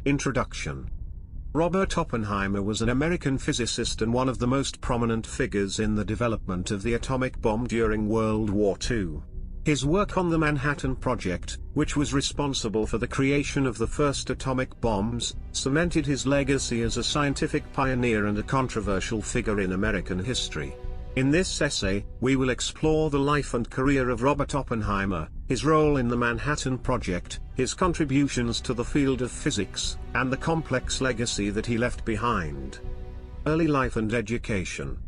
Introduction. Robert Oppenheimer was an American physicist and one of the most prominent figures in the development of the atomic bomb during World War II. His work on the Manhattan Project, which was responsible for the creation of the first atomic bombs, cemented his legacy as a scientific pioneer and a controversial figure in American history. In this essay, we will explore the life and career of Robert Oppenheimer, his role in the Manhattan Project, his contributions to the field of physics, and the complex legacy that he left behind. Early life and education.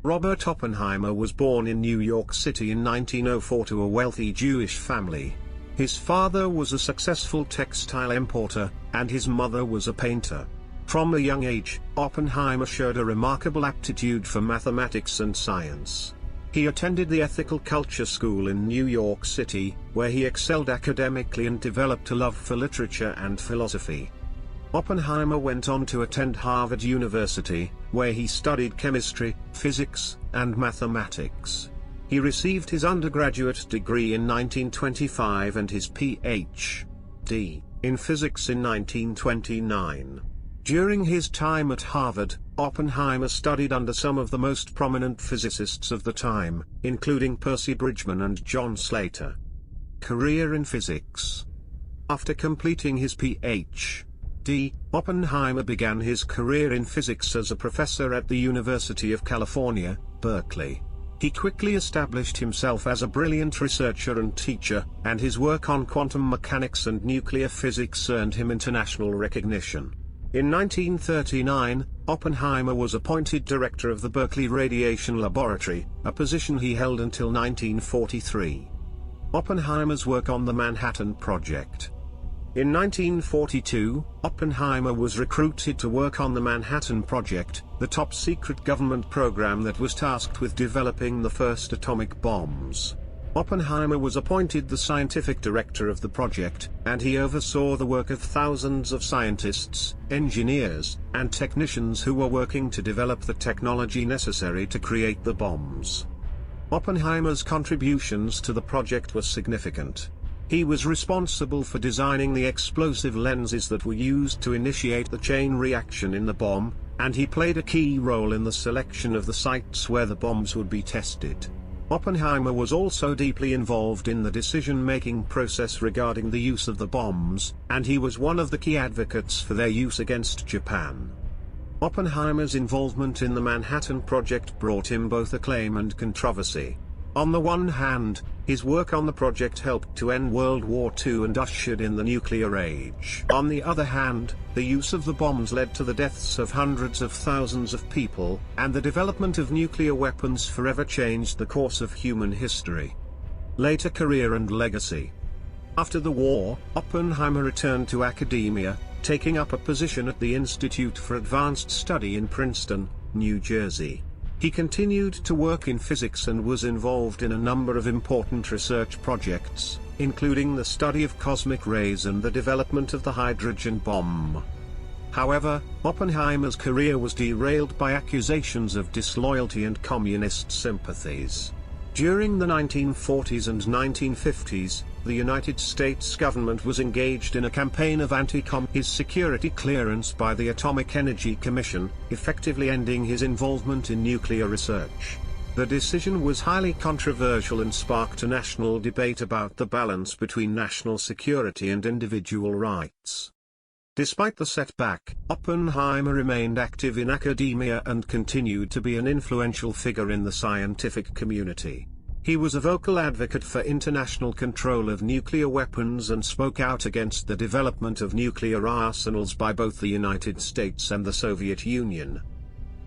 Robert Oppenheimer was born in New York City in 1904 to a wealthy Jewish family. His father was a successful textile importer, and his mother was a painter. From a young age, Oppenheimer showed a remarkable aptitude for mathematics and science. He attended the Ethical Culture School in New York City, where he excelled academically and developed a love for literature and philosophy. Oppenheimer went on to attend Harvard University, where he studied chemistry, physics, and mathematics. He received his undergraduate degree in 1925 and his Ph.D. in physics in 1929. During his time at Harvard, Oppenheimer studied under some of the most prominent physicists of the time, including Percy Bridgman and John Slater. Career in physics. After completing his Ph.D., Oppenheimer began his career in physics as a professor at the University of California, Berkeley. He quickly established himself as a brilliant researcher and teacher, and his work on quantum mechanics and nuclear physics earned him international recognition. In 1939, Oppenheimer was appointed director of the Berkeley Radiation Laboratory, a position he held until 1943. Oppenheimer's work on the Manhattan Project. In 1942, Oppenheimer was recruited to work on the Manhattan Project, the top-secret government program that was tasked with developing the first atomic bombs. Oppenheimer was appointed the scientific director of the project, and he oversaw the work of thousands of scientists, engineers, and technicians who were working to develop the technology necessary to create the bombs. Oppenheimer's contributions to the project were significant. He was responsible for designing the explosive lenses that were used to initiate the chain reaction in the bomb, and he played a key role in the selection of the sites where the bombs would be tested. Oppenheimer was also deeply involved in the decision-making process regarding the use of the bombs, and he was one of the key advocates for their use against Japan. Oppenheimer's involvement in the Manhattan Project brought him both acclaim and controversy. On the one hand, his work on the project helped to end World War II and ushered in the nuclear age. On the other hand, the use of the bombs led to the deaths of hundreds of thousands of people, and the development of nuclear weapons forever changed the course of human history. Later career and legacy. After the war, Oppenheimer returned to academia, taking up a position at the Institute for Advanced Study in Princeton, New Jersey. He continued to work in physics and was involved in a number of important research projects, including the study of cosmic rays and the development of the hydrogen bomb. However, Oppenheimer's career was derailed by accusations of disloyalty and communist sympathies. During the 1940s and 1950s, the United States government was engaged in a campaign of his security clearance by the Atomic Energy Commission, effectively ending his involvement in nuclear research. The decision was highly controversial and sparked a national debate about the balance between national security and individual rights. Despite the setback, Oppenheimer remained active in academia and continued to be an influential figure in the scientific community. He was a vocal advocate for international control of nuclear weapons and spoke out against the development of nuclear arsenals by both the United States and the Soviet Union.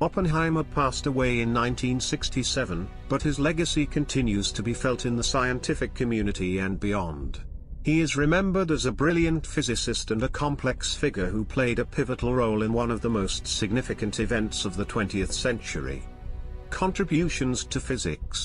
Oppenheimer passed away in 1967, but his legacy continues to be felt in the scientific community and beyond. He is remembered as a brilliant physicist and a complex figure who played a pivotal role in one of the most significant events of the 20th century. Contributions to physics.